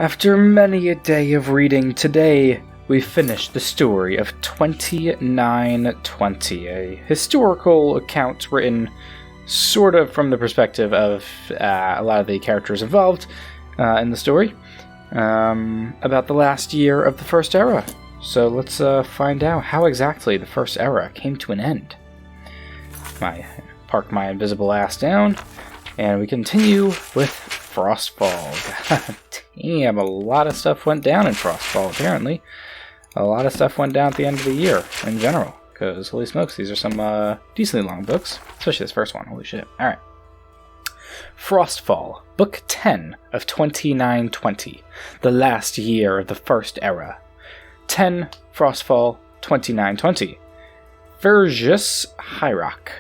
After many a day of reading, today we finished the story of 2920, a historical account written sort of from the perspective of a lot of the characters involved in the story, about the last year of the First Era. So let's find out how exactly the First Era came to an end. Park my invisible ass down, and we continue with Frostfall. God damn, a lot of stuff went down in Frostfall, apparently. A lot of stuff went down at the end of the year, in general. Because, holy smokes, these are some decently long books. Especially this first one, holy shit. Alright. Frostfall, Book 10 of 2920. The last year of the First Era. 10 Frostfall 2920. Vergus Hierarch.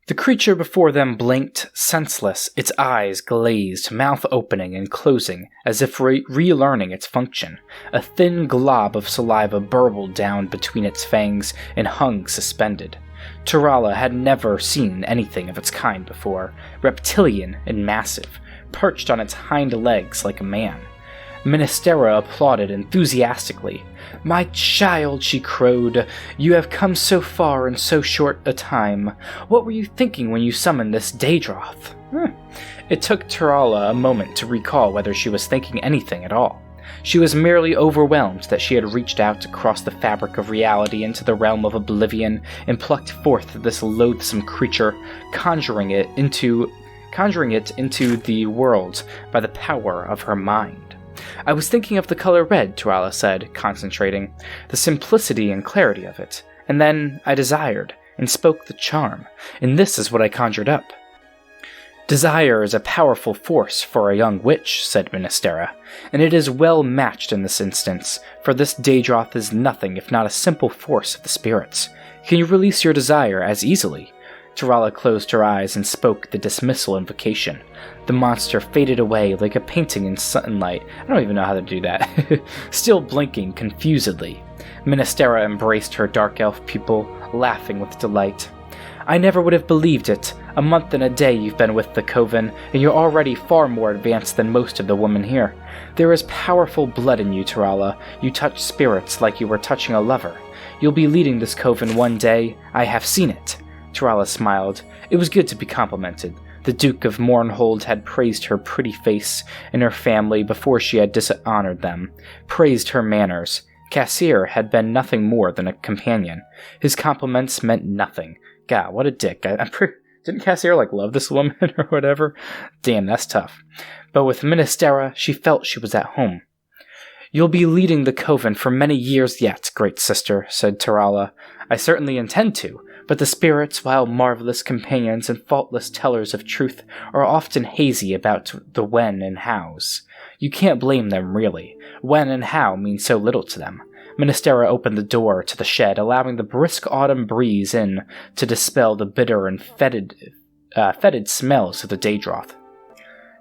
The creature before them blinked, senseless, its eyes glazed, mouth opening and closing, as if relearning its function. A thin glob of saliva burbled down between its fangs and hung suspended. Tarala had never seen anything of its kind before, reptilian and massive, perched on its hind legs like a man. Ministera applauded enthusiastically. "My child," she crowed, "you have come so far in so short a time. What were you thinking when you summoned this Daedroth?" It took Tarala a moment to recall whether she was thinking anything at all. She was merely overwhelmed that she had reached out across the fabric of reality into the realm of oblivion and plucked forth this loathsome creature, conjuring it into the world by the power of her mind. "I was thinking of the color red," Tarala said, concentrating, "the simplicity and clarity of it. And then I desired, and spoke the charm, and this is what I conjured up." "Desire is a powerful force for a young witch," said Ministera, "and it is well matched in this instance, for this Daedroth is nothing if not a simple force of the spirits. Can you release your desire as easily?" Tarala closed her eyes and spoke the dismissal invocation. The monster faded away like a painting in sunlight. I don't even know how to do that. Still blinking confusedly. Ministera embraced her dark elf pupil, laughing with delight. "I never would have believed it. A month and a day you've been with the Coven, and you're already far more advanced than most of the women here. There is powerful blood in you, Tarala. You touch spirits like you were touching a lover. You'll be leading this Coven one day. I have seen it." Tarala smiled. It was good to be complimented. The Duke of Mournhold had praised her pretty face and her family before she had dishonored them, praised her manners. Cassier had been nothing more than a companion. His compliments meant nothing. God, what a dick. Didn't Cassier, love this woman or whatever? Damn, that's tough. But with Ministera, she felt she was at home. "You'll be leading the Coven for many years yet, great sister," said Tarala. "I certainly intend to. But the spirits, while marvelous companions and faultless tellers of truth, are often hazy about the when and hows. You can't blame them, really. When and how mean so little to them." Ministera opened the door to the shed, allowing the brisk autumn breeze in to dispel the bitter and fetid smells of the Daedroth.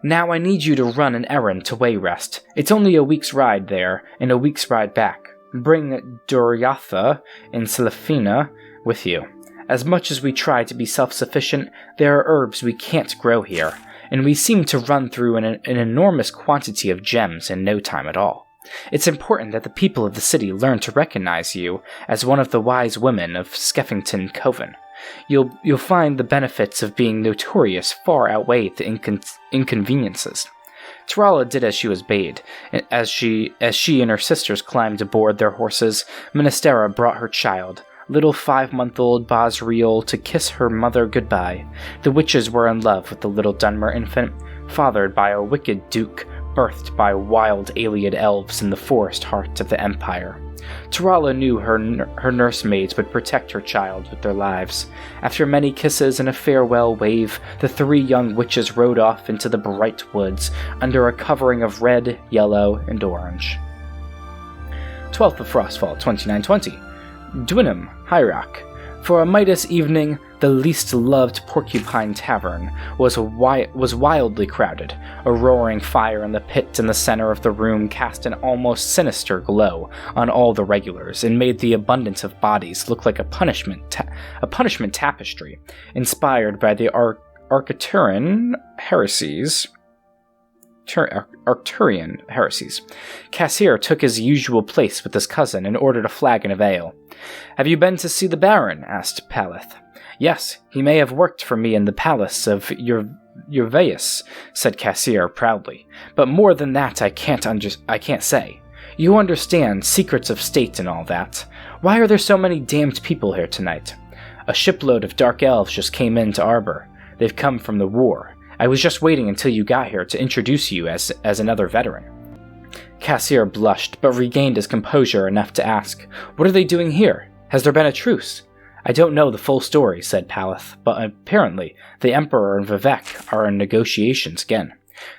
"Now I need you to run an errand to Wayrest. It's only a week's ride there, and a week's ride back. Bring Doriatha and Celefina with you. As much as we try to be self-sufficient, there are herbs we can't grow here, and we seem to run through an enormous quantity of gems in no time at all. It's important that the people of the city learn to recognize you as one of the wise women of Skeffington Coven. You'll find the benefits of being notorious far outweigh the inconveniences." Tarala did as she was bade. As she and her sisters climbed aboard their horses, Ministera brought her child, little 5-month-old Basriel, to kiss her mother goodbye. The witches were in love with the little Dunmer infant, fathered by a wicked duke, birthed by wild alien elves in the forest heart of the Empire. Tarala knew her nursemaids would protect her child with their lives. After many kisses and a farewell wave, the 3 young witches rode off into the bright woods, under a covering of red, yellow, and orange. 12th of Frostfall, 2920. Dwinham, Hierarch. For a Midas evening, the least loved Porcupine Tavern was wildly crowded. A roaring fire in the pit in the center of the room cast an almost sinister glow on all the regulars and made the abundance of bodies look like a punishment tapestry, inspired by the Arcturian heresies Arcturian heresies. Cassier took his usual place with his cousin and ordered a flagon of ale. "Have you been to see the Baron?" asked Paleth. "Yes, he may have worked for me in the palace of Urveus," said Cassier proudly. "But more than that I can't say. You understand, secrets of state and all that. Why are there so many damned people here tonight? A shipload of dark elves just came into Arbor. They've come from the war. I was just waiting until you got here to introduce you as another veteran." Cassier blushed, but regained his composure enough to ask, "What are they doing here? Has there been a truce?" "I don't know the full story," said Paleth, "but apparently the Emperor and Vivek are in negotiations again.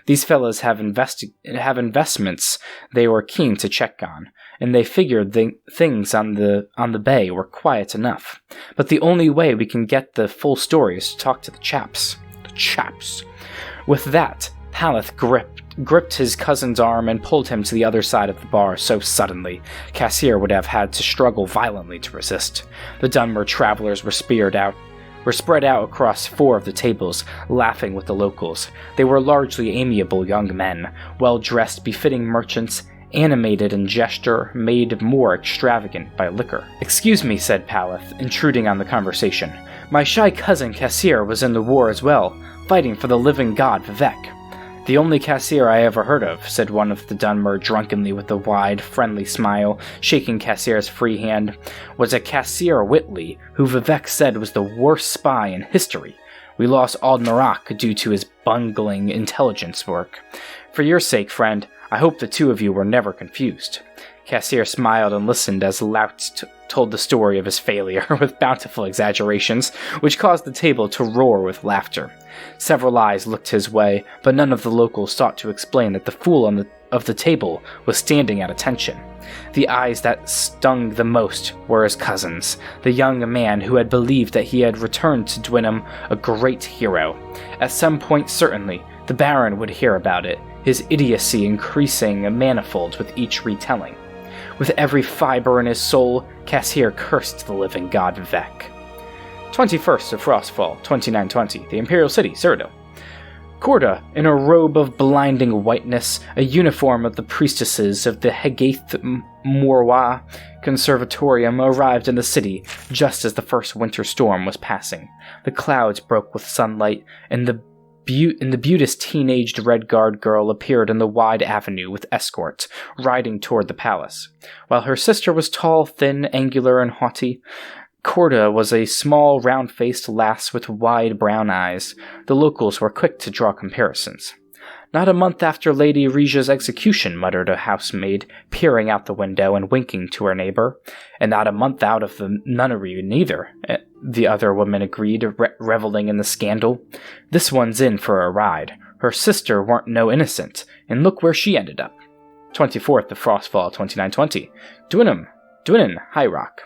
These fellas have investments they were keen to check on, and they figured things on the bay were quiet enough. But the only way we can get the full story is to talk to the chaps." The chaps. With that, Paleth gripped his cousin's arm and pulled him to the other side of the bar so suddenly, Cassier would have had to struggle violently to resist. The Dunmer travelers were spread out across 4 of the tables, laughing with the locals. They were largely amiable young men, well-dressed, befitting merchants, animated in gesture, made more extravagant by liquor. "Excuse me," said Paleth, intruding on the conversation. "My shy cousin Cassier was in the war as well, fighting for the living god Vivek." "The only Cassier I ever heard of," said one of the Dunmer drunkenly with a wide, friendly smile, shaking Cassier's free hand, "was a Cassier Whitley, who Vivek said was the worst spy in history. We lost Aldmarak due to his bungling intelligence work. For your sake, friend, I hope the two of you were never confused." Cassier smiled and listened as Laut told the story of his failure with bountiful exaggerations, which caused the table to roar with laughter. Several eyes looked his way, but none of the locals sought to explain that the fool of the table was standing at attention. The eyes that stung the most were his cousin's, the young man who had believed that he had returned to Dwinham a great hero. At some point, certainly, the Baron would hear about it, his idiocy increasing manifold with each retelling. With every fiber in his soul, Cassier cursed the living god Vivek. 21st of Frostfall, 2920, the Imperial City, Cyrodiil. Corda, in a robe of blinding whiteness, a uniform of the priestesses of the Hegath Morwa Conservatorium, arrived in the city just as the first winter storm was passing. The clouds broke with sunlight, and the beauteous teenaged Red Guard girl appeared in the wide avenue with escorts, riding toward the palace. While her sister was tall, thin, angular, and haughty, Corda was a small, round-faced lass with wide brown eyes. The locals were quick to draw comparisons. "Not a month after Lady Regia's execution," muttered a housemaid, peering out the window and winking to her neighbor. "And not a month out of the nunnery, neither," the other woman agreed, reveling in the scandal. "This one's in for a ride. Her sister weren't no innocent, and look where she ended up." 24th of Frostfall, 2920. Dwinham, High Rock.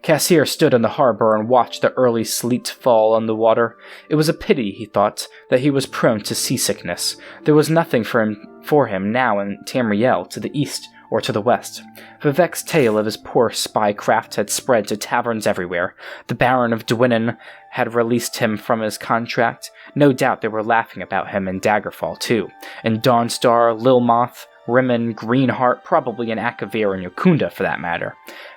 Cassier stood in the harbor and watched the early sleet fall on the water. It was a pity, he thought, that he was prone to seasickness. There was nothing for him now in Tamriel, to the east or to the west. Vivek's tale of his poor spycraft had spread to taverns everywhere. The Baron of Dwinham had released him from his contract. No doubt they were laughing about him in Daggerfall, too. And Dawnstar, Lilmoth, Rimmon, Greenheart, probably in Akavir and Yokunda, for that matter.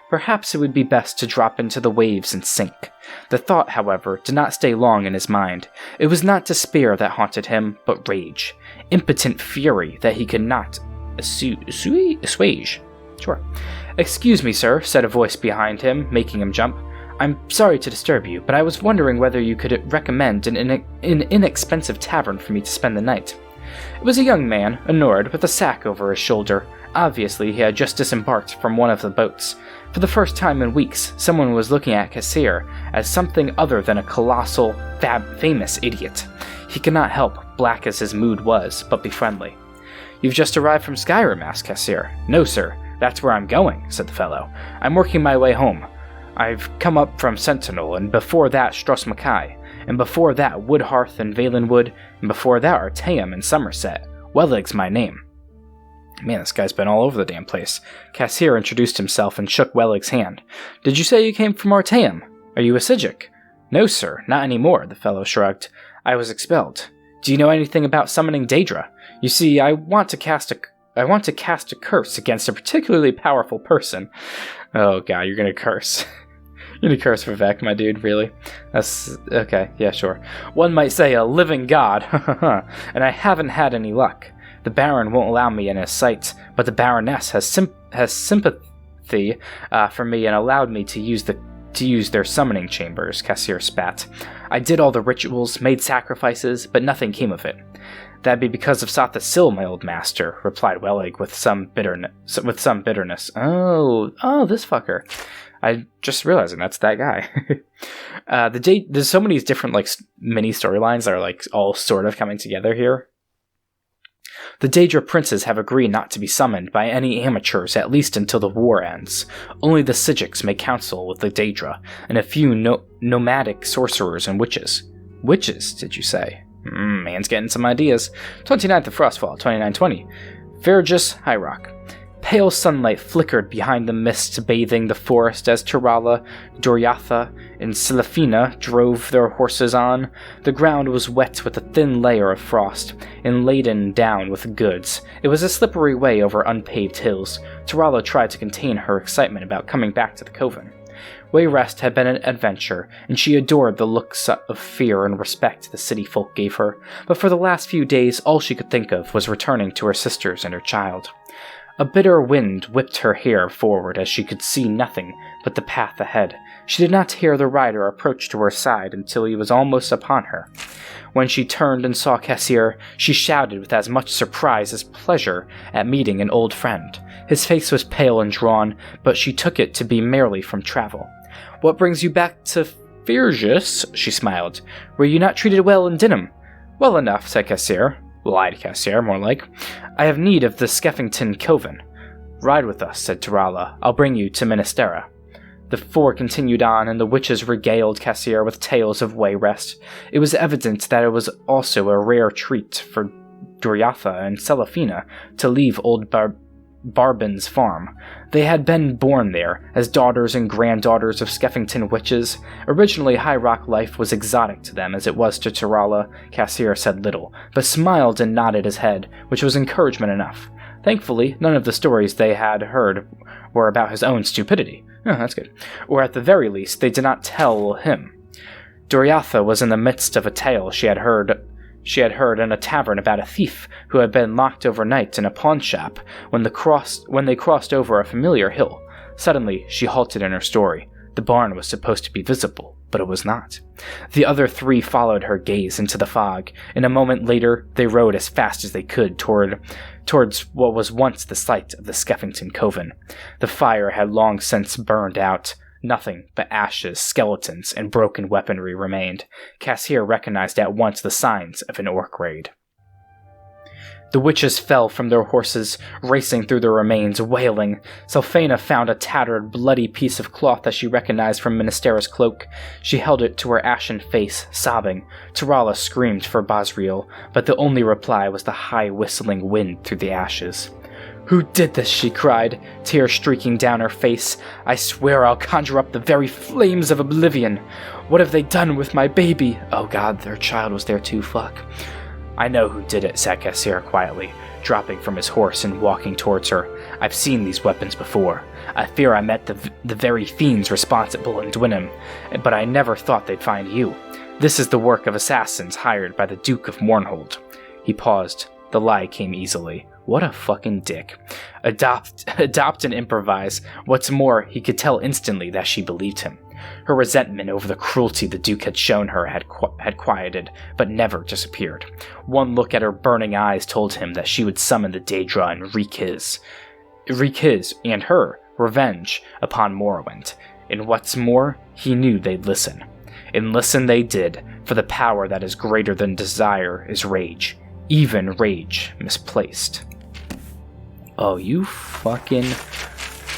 Perhaps it would be best to drop into the waves and sink. The thought, however, did not stay long in his mind. It was not despair that haunted him, but rage. Impotent fury that he could not assuage. Sure. "Excuse me, sir," said a voice behind him, making him jump. "I'm sorry to disturb you, but I was wondering whether you could recommend an inexpensive tavern for me to spend the night." It was a young man, a Nord, with a sack over his shoulder. Obviously, he had just disembarked from one of the boats. For the first time in weeks, someone was looking at Cassier as something other than a colossal, famous idiot. He could not help, black as his mood was, but be friendly. "You've just arrived from Skyrim?" asked Cassier. "No, sir. That's where I'm going," said the fellow. "I'm working my way home. I've come up from Sentinel, and before that Stros Mackay, and before that Woodhearth and Valenwood, and before that Artaeum and Somerset. Wellig's my name." Man, this guy's been all over the damn place. Cassier introduced himself and shook Wellig's hand. "Did you say you came from Artaeum? Are you a Psijic?" "No, sir, not anymore," the fellow shrugged. "I was expelled. Do you know anything about summoning Daedra? You see, I want to cast a curse against a particularly powerful person. Oh god, you're gonna curse. You're gonna curse for Vec, my dude, really? That's... okay, yeah, sure. One might say a living god, and I haven't had any luck. The Baron won't allow me in his sight, but the Baroness has sympathy for me and allowed me to use their summoning chambers, Cassier spat. I did all the rituals, made sacrifices, but nothing came of it. That'd be because of Satha Sil, my old master, replied Wellig with some bitterness. Oh, this fucker. I just realizing that's that guy. There's so many different like mini storylines that are like all sort of coming together here. The Daedra princes have agreed not to be summoned by any amateurs at least until the war ends. Only the Sijiks may counsel with the Daedra, and a few nomadic sorcerers and witches. Witches, did you say? Man's getting some ideas. 29th of Frostfall, 2920. Vergis Hyrock. Pale sunlight flickered behind the mist bathing the forest as Tirala, Doriatha, and Silafina drove their horses on. The ground was wet with a thin layer of frost, and laden down with goods. It was a slippery way over unpaved hills. Tirala tried to contain her excitement about coming back to the Coven. Wayrest had been an adventure, and she adored the looks of fear and respect the city folk gave her, but for the last few days all she could think of was returning to her sisters and her child. A bitter wind whipped her hair forward as she could see nothing but the path ahead. She did not hear the rider approach to her side until he was almost upon her. When she turned and saw Cassier, she shouted with as much surprise as pleasure at meeting an old friend. His face was pale and drawn, but she took it to be merely from travel. "What brings you back to Vergis?" she smiled. "Were you not treated well in Dinham?" "Well enough," said Cassier. Lied Cassier, more like. "I have need of the Skeffington Coven." "Ride with us," said Tirala. "I'll bring you to Ministera." The four continued on, and the witches regaled Cassier with tales of Wayrest. It was evident that it was also a rare treat for Doriatha and Celafina to leave old Barbin's farm. They had been born there, as daughters and granddaughters of Skeffington witches. Originally, High Rock life was exotic to them, as it was to Tirala. Cassier said little, but smiled and nodded his head, which was encouragement enough. Thankfully, none of the stories they had heard were about his own stupidity. Oh, that's good. Or at the very least, they did not tell him. Doriatha was in the midst of a tale she had heard in a tavern about a thief who had been locked overnight in a pawn shop when they crossed over a familiar hill. Suddenly, she halted in her story. The barn was supposed to be visible, but it was not. The other three followed her gaze into the fog, and a moment later they rode as fast as they could towards what was once the site of the Skeffington Coven. The fire had long since burned out. Nothing but ashes, skeletons, and broken weaponry remained. Cassier recognized at once the signs of an orc raid. The witches fell from their horses, racing through the remains, wailing. Selphana found a tattered, bloody piece of cloth that she recognized from Ministera's cloak. She held it to her ashen face, sobbing. Tirala screamed for Basriel, but the only reply was the high whistling wind through the ashes. "Who did this?" she cried, tears streaking down her face. "I swear I'll conjure up the very flames of oblivion. What have they done with my baby?" Oh god, their child was there too, fuck. "I know who did it," said Cassier quietly, dropping from his horse and walking towards her. "I've seen these weapons before. I fear I met the very fiends responsible in Dwinham, but I never thought they'd find you. This is the work of assassins hired by the Duke of Mournhold." He paused. The lie came easily. What a fucking dick. Adopt and improvise. What's more, he could tell instantly that she believed him. Her resentment over the cruelty the Duke had shown her had quieted, but never disappeared. One look at her burning eyes told him that she would summon the Daedra and wreak his and her revenge upon Morrowind. And what's more, he knew they'd listen. And listen they did, for the power that is greater than desire is rage. Even rage misplaced. Oh, you fucking...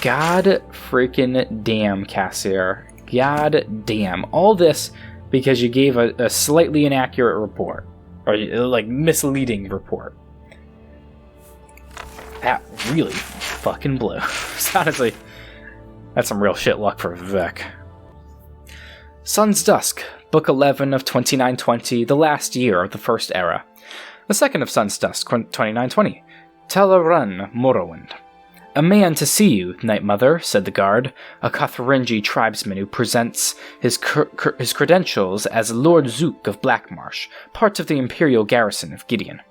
God freaking damn, Cassier. God damn. All this because you gave a slightly inaccurate report. Or, like, misleading report. That really fucking blew. So honestly, that's some real shit luck for Vivek. Sun's dusk, Book 11 of 2920, the last year of the First Era. The second of Sun's Dusk, 2920. Telerun Morrowind. A man to see you, Night Mother, said the guard, a Catharingi tribesman who presents his credentials as Lord Zook of Blackmarsh, part of the Imperial garrison of Gideon.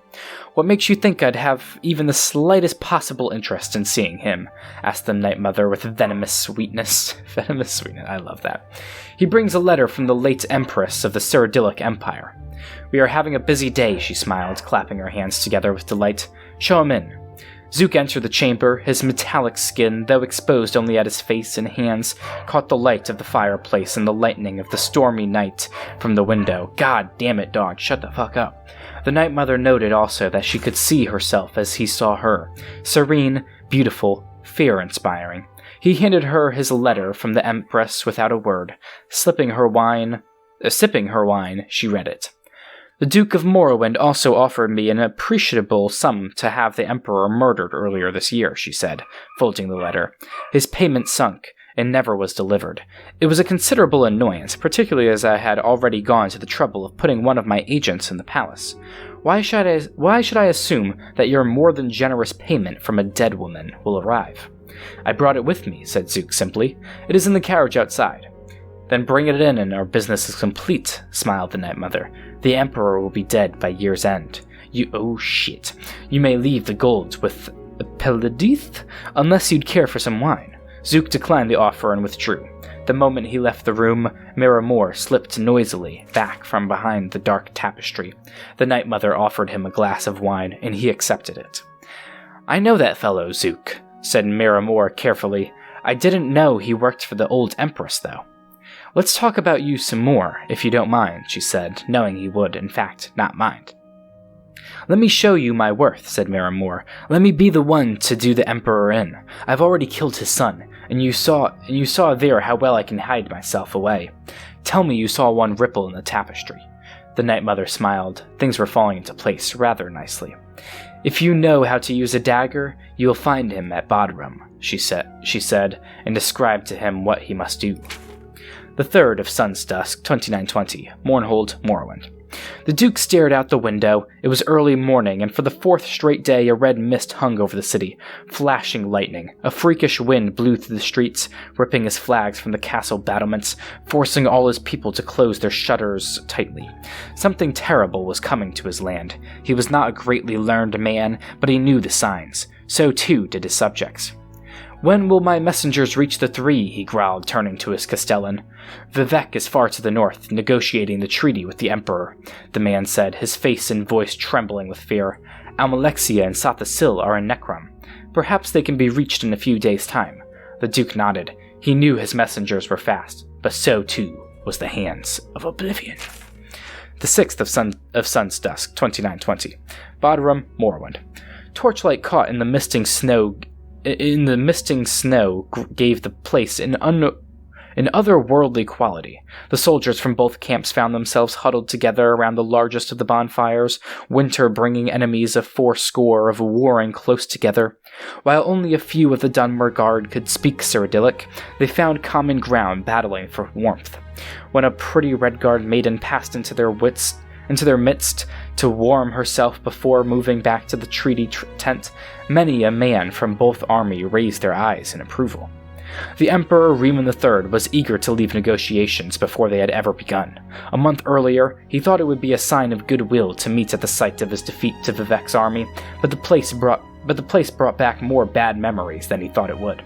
What makes you think I'd have even the slightest possible interest in seeing him? Asked the Night Mother with venomous sweetness. Venomous sweetness, I love that. He brings a letter from the late Empress of the Cyrodiilic Empire. We are having a busy day, she smiled, clapping her hands together with delight. Show him in. Zook entered the chamber. His metallic skin, though exposed only at his face and hands, caught the light of the fireplace and the lightning of the stormy night from the window. God damn it, dog, shut the fuck up. The Night Mother noted also that she could see herself as he saw her. Serene, beautiful, fear-inspiring. He handed her his letter from the Empress without a word. Sipping her wine, she read it. The Duke of Morrowind also offered me an appreciable sum to have the Emperor murdered earlier this year, she said, folding the letter. His payment sunk, and never was delivered. It was a considerable annoyance, particularly as I had already gone to the trouble of putting one of my agents in the palace. Why should I assume that your more than generous payment from a dead woman will arrive? I brought it with me, said Zook simply. It is in the carriage outside. Then bring it in and our business is complete, smiled the Night Mother. The Emperor will be dead by year's end. Oh shit. You may leave the gold with Pelidith, unless you'd care for some wine. Zook declined the offer and withdrew. The moment he left the room, Miramore slipped noisily back from behind the dark tapestry. The Night Mother offered him a glass of wine, and he accepted it. I know that fellow, Zook, said Miramore carefully. I didn't know he worked for the old Empress, though. Let's talk about you some more, if you don't mind, she said, knowing he would, in fact, not mind. Let me show you my worth, said Miramore. Let me be the one to do the Emperor in. I've already killed his son, and you saw there how well I can hide myself away. Tell me you saw one ripple in the tapestry. The Night Mother smiled. Things were falling into place rather nicely. If you know how to use a dagger, you will find him at Bodrum, she said, and described to him what he must do. The third of Sun's Dusk, 2920, Mournhold, Morrowind. The Duke stared out the window. It was early morning, and for the fourth straight day a red mist hung over the city, flashing lightning. A freakish wind blew through the streets, ripping his flags from the castle battlements, forcing all his people to close their shutters tightly. Something terrible was coming to his land. He was not a greatly learned man, but he knew the signs. So too did his subjects. When will my messengers reach the three? He growled, turning to his castellan. Vivek is far to the north, negotiating the treaty with the Emperor, the man said, his face and voice trembling with fear. Almalexia and Sathasil are in Necrom. Perhaps they can be reached in a few days' time. The Duke nodded. He knew his messengers were fast, but so too was the hands of Oblivion. The sixth of Sun's Dusk, 2920. Bodrum, Morrowind. Torchlight caught in the misting snow gave the place an otherworldly quality. The soldiers from both camps found themselves huddled together around the largest of the bonfires, winter bringing enemies of 80 of warring close together. While only a few of the Dunmer Guard could speak Cyrodiilic, they found common ground battling for warmth. When a pretty Redguard maiden passed into their midst to warm herself before moving back to the treaty tent, many a man from both armies raised their eyes in approval. The Emperor Riemann III was eager to leave negotiations before they had ever begun. A month earlier, he thought it would be a sign of goodwill to meet at the site of his defeat to Vivek's army, but the place brought back more bad memories than he thought it would.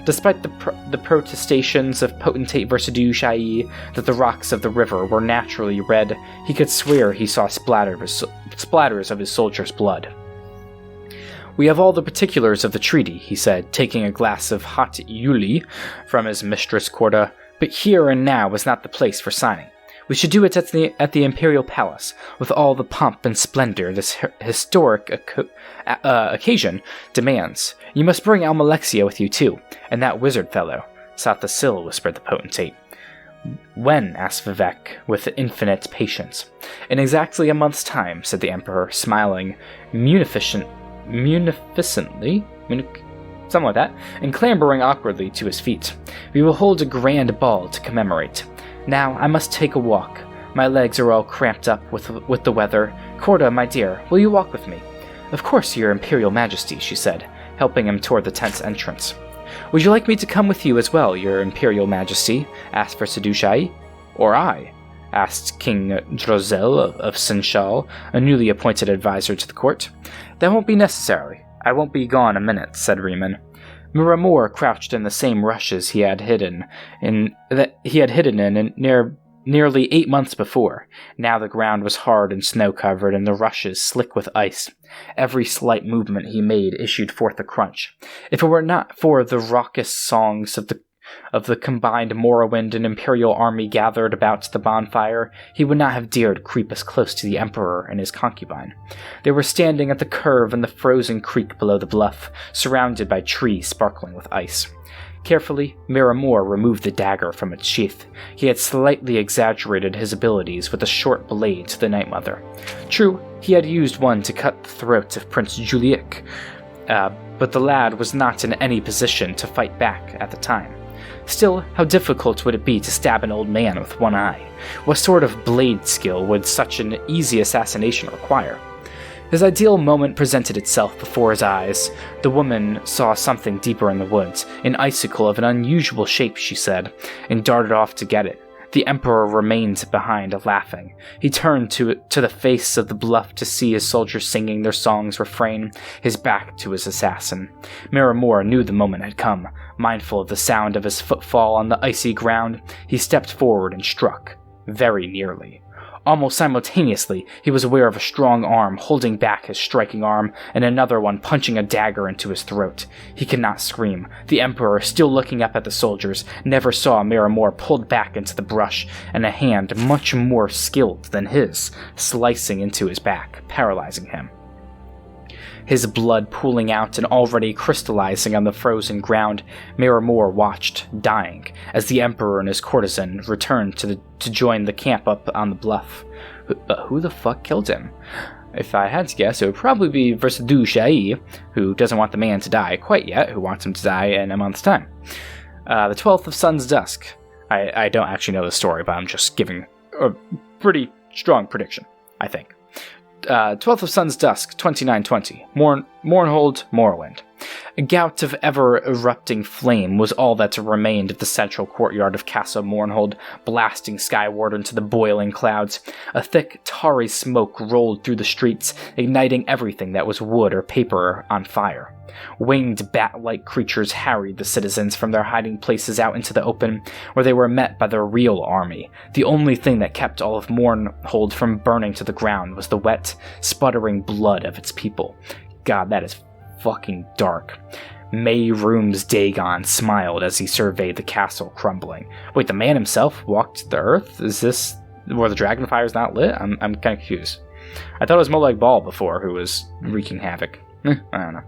Despite the protestations of Potentate Versailles that the rocks of the river were naturally red, he could swear he saw splatters of his soldiers' blood. We have all the particulars of the treaty, he said, taking a glass of hot Yuli from his mistress Corda, but here and now is not the place for signing. We should do it at the Imperial Palace, with all the pomp and splendor this historic occasion demands. You must bring Almalexia with you too, and that wizard fellow, Sathasil, whispered the potentate. When? Asked Vivek, with infinite patience. In exactly a month's time, said the Emperor, smiling munificently, something like that, and clambering awkwardly to his feet. We will hold a grand ball to commemorate. Now, I must take a walk. My legs are all cramped up with the weather. Corda, my dear, will you walk with me? Of course, your Imperial Majesty, she said, helping him toward the tent's entrance. Would you like me to come with you as well, your Imperial Majesty? Asked Versadushai. Or I? Asked King Drozel of Sinshal, a newly appointed advisor to the court. That won't be necessary. I won't be gone a minute, said Riemann. Miramor crouched in the same rushes he had hidden in nearly 8 months before. Now the ground was hard and snow-covered, and the rushes slick with ice. Every slight movement he made issued forth a crunch. If it were not for the raucous songs of the combined Morrowind and Imperial army gathered about the bonfire, he would not have dared creep as close to the Emperor and his concubine. They were standing at the curve in the frozen creek below the bluff, surrounded by trees sparkling with ice. Carefully, Miramor removed the dagger from its sheath. He had slightly exaggerated his abilities with a short blade to the Night Mother. True, he had used one to cut the throat of Prince Juliek, but the lad was not in any position to fight back at the time. Still, how difficult would it be to stab an old man with one eye? What sort of blade skill would such an easy assassination require? His ideal moment presented itself before his eyes. The woman saw something deeper in the woods, an icicle of an unusual shape, she said, and darted off to get it. The Emperor remained behind, laughing. He turned to the face of the bluff to see his soldiers singing their song's refrain, his back to his assassin. Miramor knew the moment had come. Mindful of the sound of his footfall on the icy ground, he stepped forward and struck, very nearly. Almost simultaneously, he was aware of a strong arm holding back his striking arm, and another one punching a dagger into his throat. He could not scream. The Emperor, still looking up at the soldiers, never saw Miramor pulled back into the brush, and a hand much more skilled than his, slicing into his back, paralyzing him. His blood pooling out and already crystallizing on the frozen ground, Miramor watched, dying, as the Emperor and his courtesan returned to join the camp up on the bluff. But who the fuck killed him? If I had to guess, it would probably be Versadushai, who doesn't want the man to die quite yet, who wants him to die in a month's time. The 12th of Sun's Dusk. I don't actually know the story, but I'm just giving a pretty strong prediction, I think. 12th of Sun's Dusk, 2920. Mournhold, Morrowind. A gout of ever-erupting flame was all that remained of the central courtyard of Castle Mournhold, blasting skyward into the boiling clouds. A thick, tarry smoke rolled through the streets, igniting everything that was wood or paper on fire. Winged bat-like creatures harried the citizens from their hiding places out into the open, where they were met by the real army. The only thing that kept all of Mournhold from burning to the ground was the wet, sputtering blood of its people. God, that is fucking dark. May Rooms Dagon smiled as he surveyed the castle crumbling. Wait, the man himself walked the earth? Is this where the dragonfire's not lit? I'm kind of confused. I thought it was more like Ball before, who was wreaking havoc. I don't know.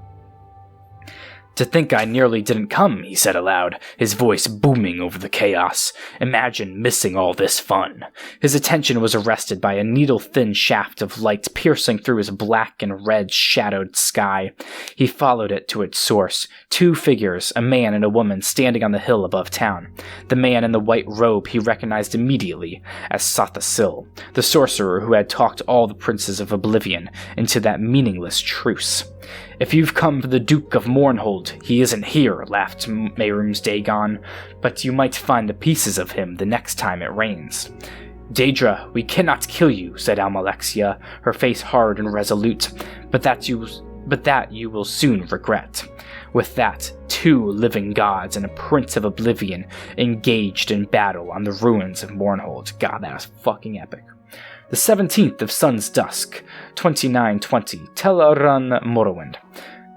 To think I nearly didn't come, he said aloud, his voice booming over the chaos. Imagine missing all this fun. His attention was arrested by a needle-thin shaft of light piercing through his black and red shadowed sky. He followed it to its source. 2 figures, a man and a woman, standing on the hill above town. The man in the white robe he recognized immediately as Sathasil, the sorcerer who had talked all the princes of Oblivion into that meaningless truce. If you've come for the Duke of Mournhold, he isn't here, laughed Mayroom's Dagon, but you might find the pieces of him the next time it rains. Daedra, we cannot kill you, said Almalexia, her face hard and resolute, but that you will soon regret. With that, 2 living gods and a prince of Oblivion engaged in battle on the ruins of Mournhold. God, that was fucking epic. The 17th of Sun's Dusk, 2920, Tel'aran Morrowind.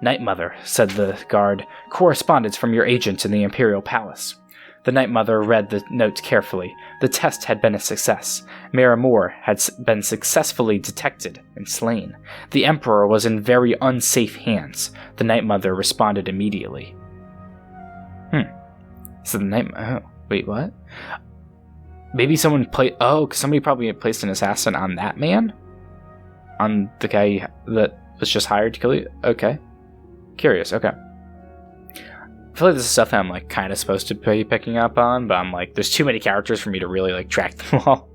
Night Mother, said the guard, correspondence from your agent in the Imperial Palace. The Night Mother read the note carefully. The test had been a success. Miramor had been successfully detected and slain. The Emperor was in very unsafe hands. The Night Mother responded immediately. So the Night... Oh, wait, what? Maybe someone somebody probably placed an assassin on that man? On the guy that was just hired to kill you? Okay. Curious, okay. I feel like this is stuff that I'm, like, kind of supposed to be picking up on, but I'm like, there's too many characters for me to really, like, track them all.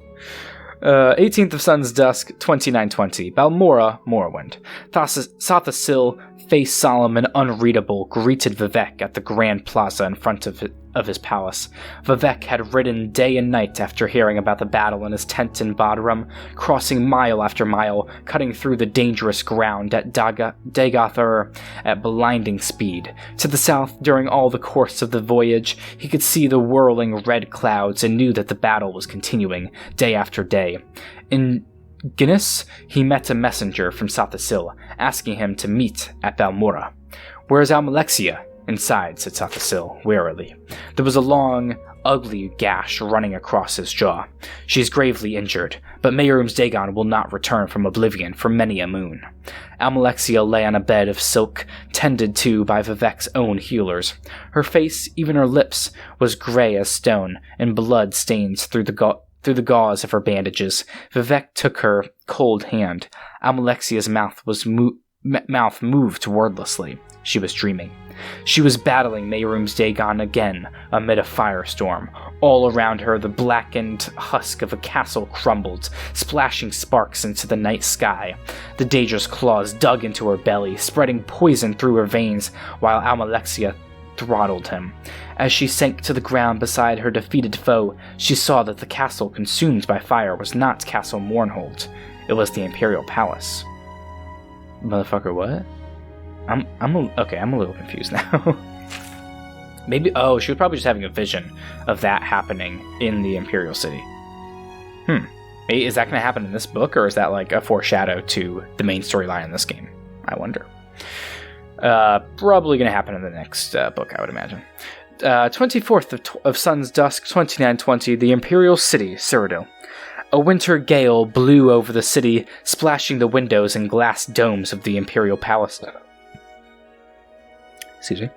18th of Sun's Dusk, 2920. Balmora, Morrowind. Thothasil, face solemn and unreadable, greeted Vivek at the Grand Plaza in front of his palace. Vivek had ridden day and night after hearing about the battle in his tent in Bodrum, crossing mile after mile, cutting through the dangerous ground at Dagathur at blinding speed. To the south, during all the course of the voyage, he could see the whirling red clouds and knew that the battle was continuing, day after day. In Guinness, he met a messenger from Thothasil, asking him to meet at Balmora. "Where's Almalexia?" "Inside," said Thothasil, wearily. There was a long, ugly gash running across his jaw. "She's gravely injured, but Mayroom's Dagon will not return from oblivion for many a moon." Almalexia lay on a bed of silk, tended to by Vivek's own healers. Her face, even her lips, was grey as stone, and blood stains through the gauze of her bandages. Vivek took her cold hand. Almalexia's mouth moved wordlessly. She was dreaming. She was battling Mayroom's Dagon again amid a firestorm. All around her, the blackened husk of a castle crumbled, splashing sparks into the night sky. The Daedra's claws dug into her belly, spreading poison through her veins, while Almalexia throttled him. As she sank to the ground beside her defeated foe, she saw that the castle consumed by fire was not Castle Mournhold. It was the Imperial Palace. Motherfucker, what? I'm a little confused now. Maybe, she was probably just having a vision of that happening in the Imperial City. Is that going to happen in this book, or is that like a foreshadow to the main storyline in this game? I wonder. Probably going to happen in the next book, I would imagine. 24th of Sun's Dusk, 2920, the Imperial City, Cyrodiil. A winter gale blew over the city, splashing the windows and glass domes of the Imperial Palace. Excuse me.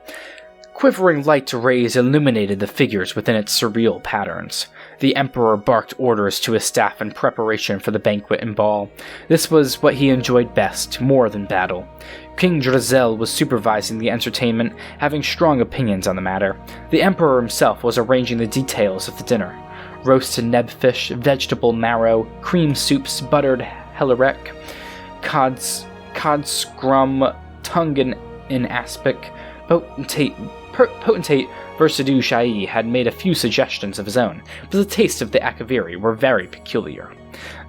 Quivering light rays illuminated the figures within its surreal patterns. The Emperor barked orders to his staff in preparation for the banquet and ball. This was what he enjoyed best, more than battle. King Drazel was supervising the entertainment, having strong opinions on the matter. The Emperor himself was arranging the details of the dinner. Roasted nebfish, vegetable marrow, cream soups, buttered hellerek, cod scrum, tongue in aspic. Potentate Versadu Shai had made a few suggestions of his own, but the taste of the Akaviri were very peculiar.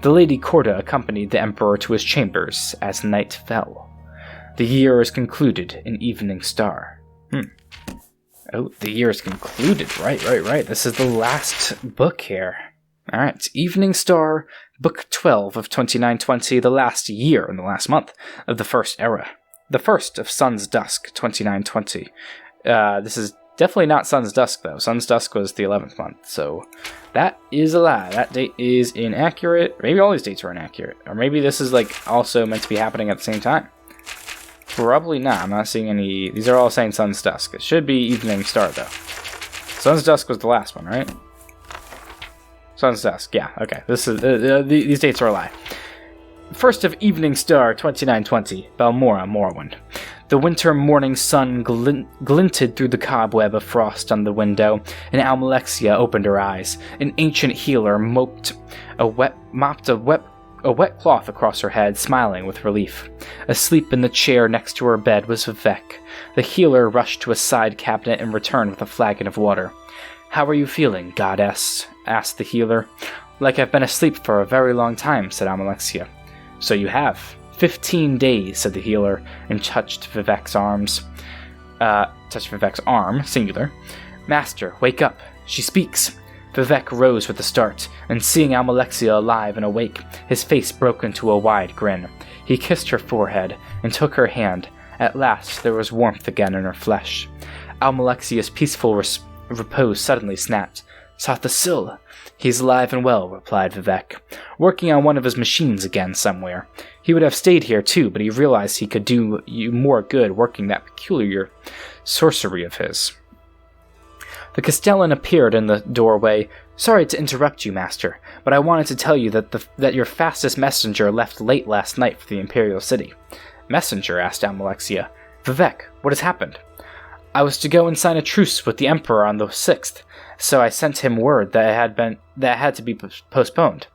The Lady Corda accompanied the Emperor to his chambers as night fell. The year is concluded in Evening Star. Oh, the year is concluded. Right. This is the last book here. Alright, Evening Star, Book 12 of 2920, the last year and the last month of the First Era. The first of Sun's Dusk, 2920. This is definitely not Sun's Dusk, though. Sun's Dusk was the 11th month, so that is a lie. That date is inaccurate. Maybe all these dates are inaccurate. Or maybe this is, like, also meant to be happening at the same time. Probably not. I'm not seeing any... These are all saying Sun's Dusk. It should be Evening Star, though. Sun's Dusk was the last one, right? Sun's Dusk, yeah, okay. This is these dates are a lie. First of Evening Star, 2920, Balmora, Morrowind. The winter morning sun glinted through the cobweb of frost on the window, and Almalexia opened her eyes. An ancient healer mopped a wet cloth across her head, smiling with relief. Asleep in the chair next to her bed was Vivek. The healer rushed to a side cabinet and returned with a flagon of water. "How are you feeling, goddess?" asked the healer. "Like I've been asleep for a very long time," said Almalexia. "So you have. 15 days, said the healer, and touched Vivek's arm, singular. "Master, wake up. She speaks." Vivek rose with a start, and seeing Almalexia alive and awake, his face broke into a wide grin. He kissed her forehead, and took her hand. At last there was warmth again in her flesh. Almalexia's peaceful repose suddenly snapped. "Thothasil! He's alive and well," replied Vivek. "Working on one of his machines again somewhere. He would have stayed here too, but he realized he could do you more good working that peculiar sorcery of his." The Castellan appeared in the doorway. "Sorry to interrupt you, Master, but I wanted to tell you that your fastest messenger left late last night for the Imperial City." "Messenger?" asked Almalexia. "Vivek, what has happened?" "I was to go and sign a truce with the Emperor on the 6th, so I sent him word that it had to be postponed."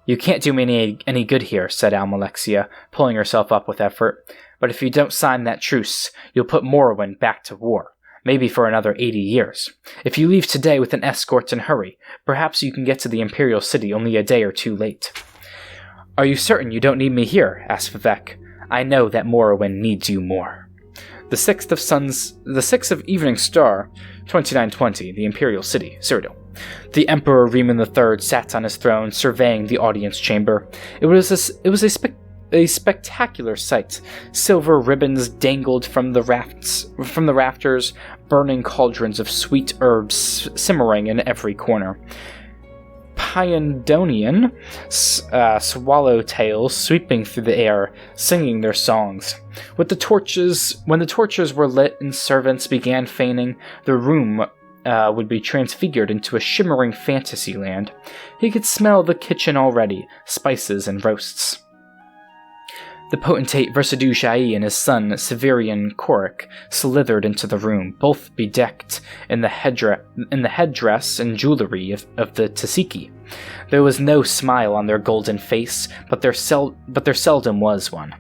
You can't do me any good here, said Almalexia, pulling herself up with effort. But if you don't sign that truce, you'll put Morrowind back to war. Maybe for another 80 years. If you leave today with an escort and hurry, perhaps you can get to the Imperial City only a day or two late. Are you certain you don't need me here? Asked Vivek. I know that Morrowind needs you more. The 6th of Evening Star, 2920, the Imperial City, Cyrodiil. The Emperor Riemann III sat on his throne, surveying the audience chamber. It was a spectacular sight. Silver ribbons dangled from the rafters, burning cauldrons of sweet herbs simmering in every corner. Pyandonian swallowtails sweeping through the air, singing their songs. When the torches were lit and servants began feigning, the room would be transfigured into a shimmering fantasy land. He could smell the kitchen already, spices and roasts. The potentate Versadu Shai and his son, Severian Korik, slithered into the room, both bedecked in the headdress and jewelry of the Tasiki. There was no smile on their golden face, but there seldom was one.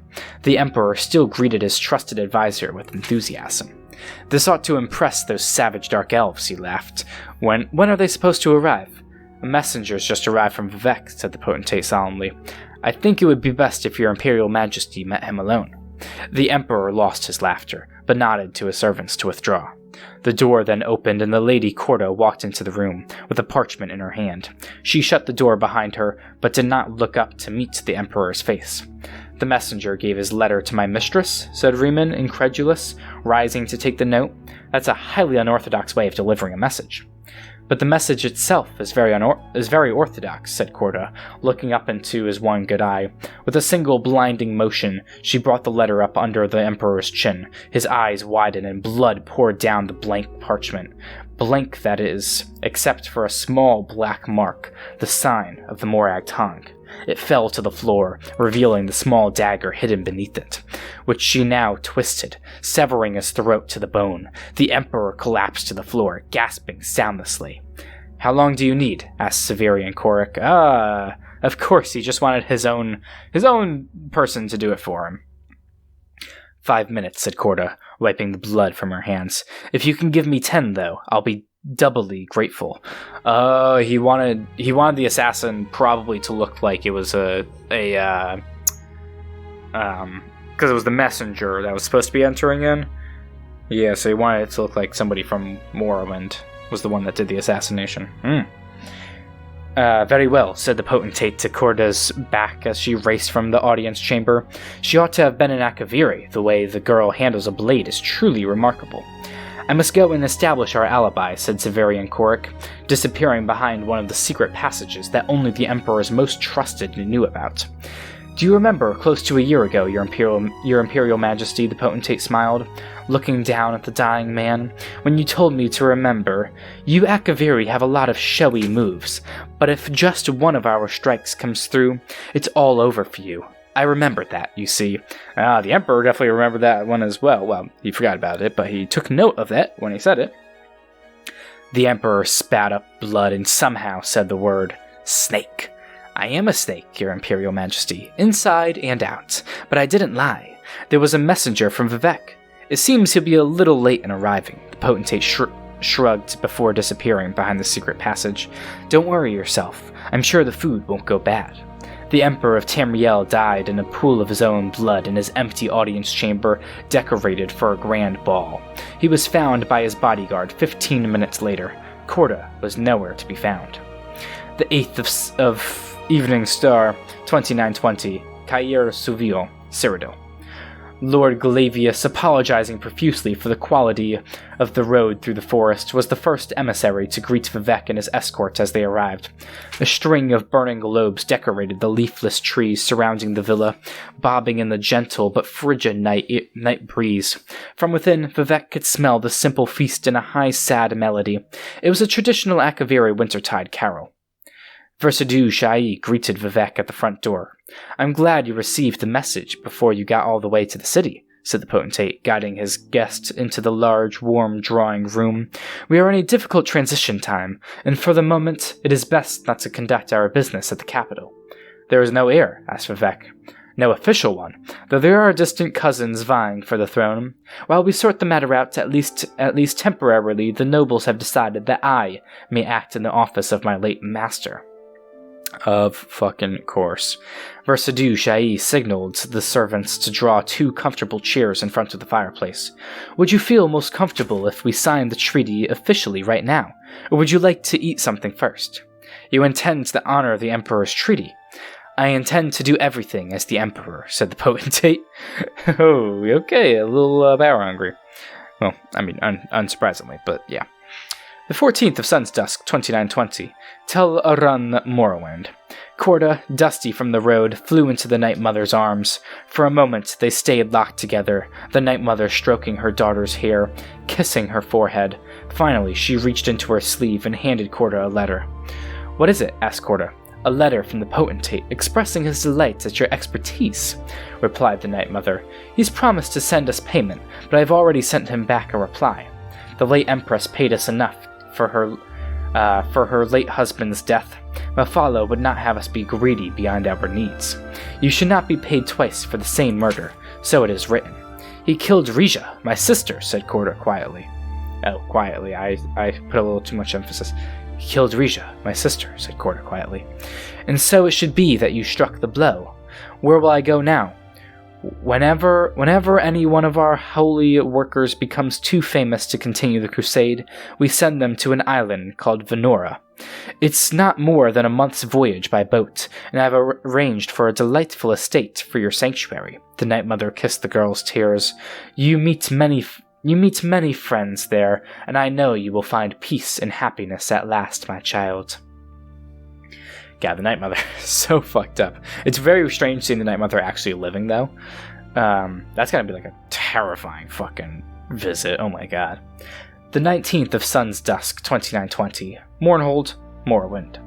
The Emperor still greeted his trusted advisor with enthusiasm. This ought to impress those savage dark elves, he laughed. When are they supposed to arrive? A messenger's just arrived from Vivek, said the potentate solemnly. I think it would be best if your Imperial Majesty met him alone. The Emperor lost his laughter, but nodded to his servants to withdraw. The door then opened, and the Lady Corda walked into the room, with a parchment in her hand. She shut the door behind her, but did not look up to meet the Emperor's face. The messenger gave his letter to my mistress, said Riemann, incredulous, rising to take the note. That's a highly unorthodox way of delivering a message. But the message itself is very orthodox, said Corda, looking up into his one good eye. With a single blinding motion, she brought the letter up under the Emperor's chin. His eyes widened and blood poured down the blank parchment. Blank, that is, except for a small black mark, the sign of the Morag tongue. It fell to the floor, revealing the small dagger hidden beneath it, which she now twisted, severing his throat to the bone. The Emperor collapsed to the floor, gasping soundlessly. How long do you need? Asked Severian Korik. Of course, he just wanted his own person to do it for him. 5 minutes, said Corda, wiping the blood from her hands. If you can give me 10, though, I'll be doubly grateful. He wanted the assassin probably to look like it was because it was the messenger that was supposed to be entering in. Yeah, so he wanted it to look like somebody from Morrowind was the one that did the assassination. Very well, said the potentate to Corda's back as she raced from the audience chamber. She ought to have been an Akaviri. The way the girl handles a blade is truly remarkable. I must go and establish our alibi, said Severian Korik, disappearing behind one of the secret passages that only the Emperor's most trusted knew about. Do you remember, close to a year ago, your Imperial Majesty, the potentate smiled, looking down at the dying man, when you told me to remember, you Akaviri have a lot of showy moves, but if just one of our strikes comes through, it's all over for you. I remembered that, you see. The Emperor definitely remembered that one as well. Well, he forgot about it, but he took note of that when he said it. The Emperor spat up blood and somehow said the word, snake. I am a snake, your Imperial Majesty, inside and out, but I didn't lie. There was a messenger from Vivek. It seems he'll be a little late in arriving. The potentate shrugged before disappearing behind the secret passage. Don't worry yourself. I'm sure the food won't go bad. The Emperor of Tamriel died in a pool of his own blood in his empty audience chamber, decorated for a grand ball. He was found by his bodyguard 15 minutes later. Corda was nowhere to be found. The 8th of Evening Star, 2920, Cair Suvil, Cyrodiil. Lord Glavius, apologizing profusely for the quality of the road through the forest, was the first emissary to greet Vivek and his escort as they arrived. A string of burning globes decorated the leafless trees surrounding the villa, bobbing in the gentle but frigid night breeze. From within, Vivek could smell the simple feast in a high, sad melody. It was a traditional Akaviri wintertide carol. Versadu Shai greeted Vivek at the front door. I'm glad you received the message before you got all the way to the city, said the potentate, guiding his guest into the large, warm drawing room. We are in a difficult transition time, and for the moment it is best not to conduct our business at the capital. There is no heir, asked Vivek. No official one, though there are distant cousins vying for the throne. While we sort the matter out, at least temporarily, the nobles have decided that I may act in the office of my late master. Of fucking course. Versadou Shahi signaled the servants to draw 2 comfortable chairs in front of the fireplace. Would you feel most comfortable if we signed the treaty officially right now, or would you like to eat something first? You intend to honor the Emperor's treaty. I intend to do everything as the Emperor, said the potentate. Oh, okay, a little power hungry. Well, I mean, unsurprisingly, but yeah. The 14th of Sun's Dusk, 2920. Tel Aran Morrowind. Corda, dusty from the road, flew into the Night Mother's arms. For a moment, they stayed locked together, the Night Mother stroking her daughter's hair, kissing her forehead. Finally, she reached into her sleeve and handed Corda a letter. What is it? Asked Corda. A letter from the potentate, expressing his delight at your expertise, replied the Night Mother. He's promised to send us payment, but I've already sent him back a reply. The late Empress paid us enough for her late husband's death. Mafalo would not have us be greedy beyond our needs. You should not be paid twice for the same murder, so it is written. He killed Rija, my sister, said Corda quietly. Oh, quietly, I put a little too much emphasis. He killed Rija, my sister, said Corda quietly. And so it should be that you struck the blow. Where will I go now? Whenever any one of our holy workers becomes too famous to continue the crusade, we send them to an island called Venora. It's not more than a month's voyage by boat, and I've arranged for a delightful estate for your sanctuary. The Night Mother kissed the girl's tears. You meet many friends there, and I know you will find peace and happiness at last, my child. God, the Night Mother is so fucked up. It's very strange seeing the Night Mother actually living, though. That's gotta be like a terrifying fucking visit. Oh my god. The 19th of Sun's Dusk, 2920. Mournhold, Morrowind.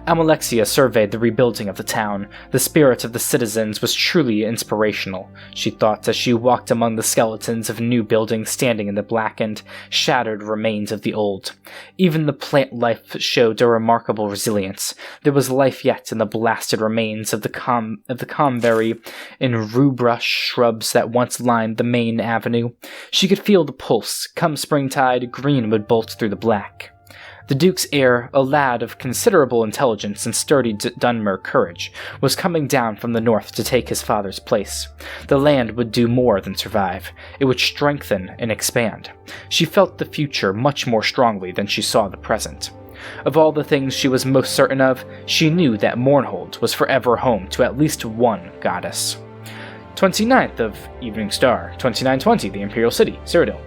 Amalexia surveyed the rebuilding of the town. The spirit of the citizens was truly inspirational, she thought as she walked among the skeletons of new buildings standing in the blackened, shattered remains of the old. Even the plant life showed a remarkable resilience. There was life yet in the blasted remains of the comberry and rue-brush shrubs that once lined the main avenue. She could feel the pulse. Come springtide, green would bolt through the black. The Duke's heir, a lad of considerable intelligence and sturdy Dunmer courage, was coming down from the north to take his father's place. The land would do more than survive. It would strengthen and expand. She felt the future much more strongly than she saw the present. Of all the things she was most certain of, she knew that Mournhold was forever home to at least one goddess. 29th of Evening Star, 2920, the Imperial City, Cyrodiil.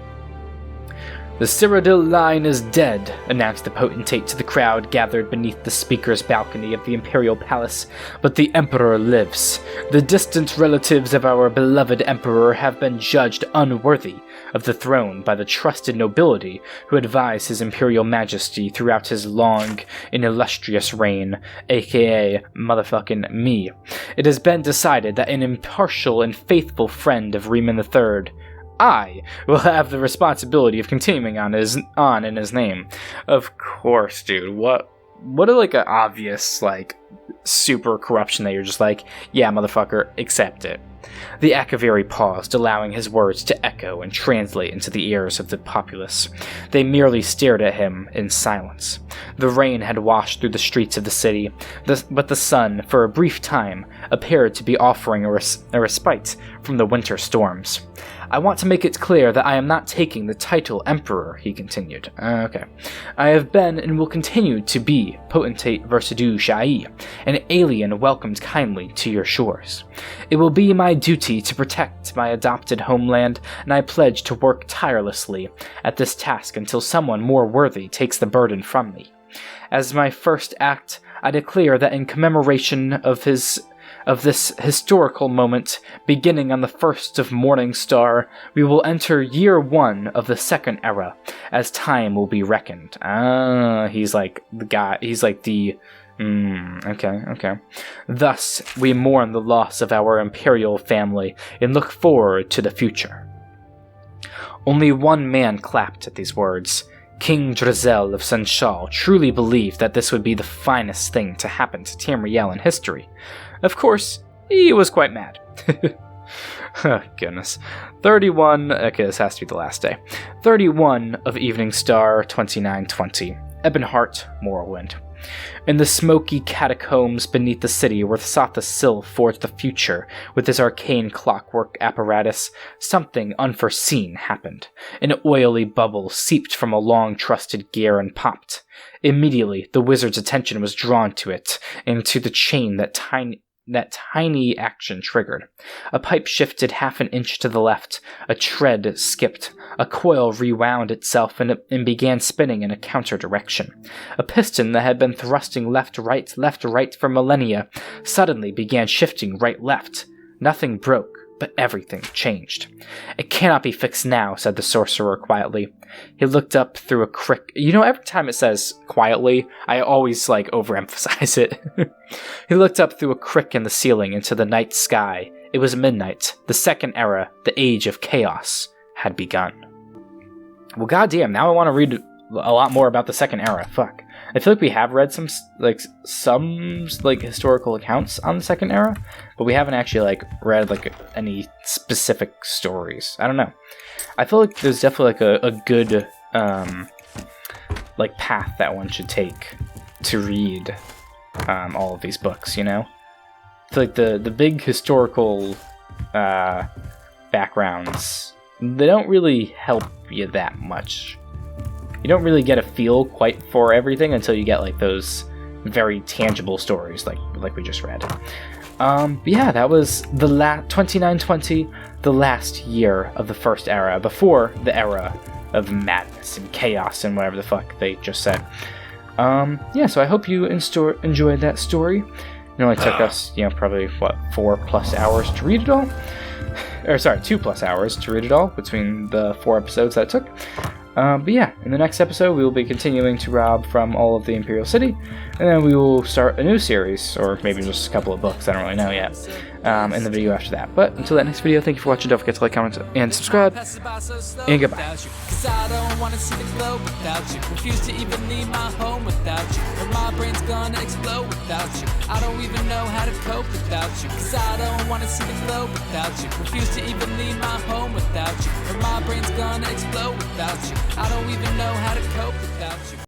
The Cyrodiil line is dead, announced the potentate to the crowd gathered beneath the speaker's balcony of the Imperial Palace, but the Emperor lives. The distant relatives of our beloved Emperor have been judged unworthy of the throne by the trusted nobility who advised His Imperial Majesty throughout his long and illustrious reign, aka motherfucking me. It has been decided that an impartial and faithful friend of Riemann III, I will have the responsibility of continuing on in his name. Of course, dude. What a like an obvious like super corruption that you're just like, yeah, motherfucker, accept it. The Akaviri paused, allowing his words to echo and translate into the ears of the populace. They merely stared at him in silence. The rain had washed through the streets of the city, but the sun, for a brief time, appeared to be offering a respite from the winter storms. I want to make it clear that I am not taking the title Emperor, he continued. Okay. I have been and will continue to be Potentate Versadou Shahi, an alien welcomed kindly to your shores. It will be my duty to protect my adopted homeland, and I pledge to work tirelessly at this task until someone more worthy takes the burden from me. As my first act, I declare that in commemoration of this historical moment, beginning on the 1st of Morning Star, we will enter year 1 of the Second Era, as time will be reckoned. He's like the guy, he's like the... okay. Thus, we mourn the loss of our imperial family and look forward to the future. Only one man clapped at these words. King Drizel of Senchal truly believed that this would be the finest thing to happen to Tamriel in history. Of course, he was quite mad. Oh, goodness. 31, okay, this has to be the last day. 31 of Evening Star 2920, Ebonheart, Morrowind. In the smoky catacombs beneath the city where Satha Sil forged the future with his arcane clockwork apparatus, something unforeseen happened. An oily bubble seeped from a long-trusted gear and popped. Immediately, the wizard's attention was drawn to it, and to the chain that tiny action triggered. A pipe shifted half an inch to the left, a tread skipped, a coil rewound itself and began spinning in a counter direction. A piston that had been thrusting left-right for millennia suddenly began shifting right-left. Nothing broke, but everything changed. It cannot be fixed now, said the sorcerer quietly. He looked up through a crick. You know, every time it says quietly, I always, overemphasize it. He looked up through a crick in the ceiling into the night sky. It was midnight. The second era, the age of chaos, had begun. Well, goddamn, now I want to read a lot more about the second era. Fuck. I feel like we have read some historical accounts on the second era, but we haven't actually read any specific stories. I don't know. I feel like there's definitely a good path that one should take to read all of these books, you know? I feel like the big historical backgrounds, they don't really help you that much. You don't really get a feel quite for everything until you get those very tangible stories like we just read. Yeah, that was the 2920, the last year of the first era, before the era of madness and chaos and whatever the fuck they just said. Yeah, so I hope you enjoyed that story. It only took us, probably 4+ hours to read it all. Or sorry, 2+ hours to read it all between the 4 episodes that it took. But yeah, in the next episode we will be continuing to rob from all of the Imperial City, and then we will start a new series, or maybe just a couple of books, I don't really know yet, in the video after that. But until that next video, thank you for watching, don't forget to like, comment, and subscribe, and goodbye. Cause I don't wanna see the glow without you. Refuse to even leave my home without you. Or my brain's gonna explode without you. I don't even know how to cope without you. Cause I don't wanna see the glow without you. Refuse to even leave my home without you. Or my brain's gonna explode without you. I don't even know how to cope without you.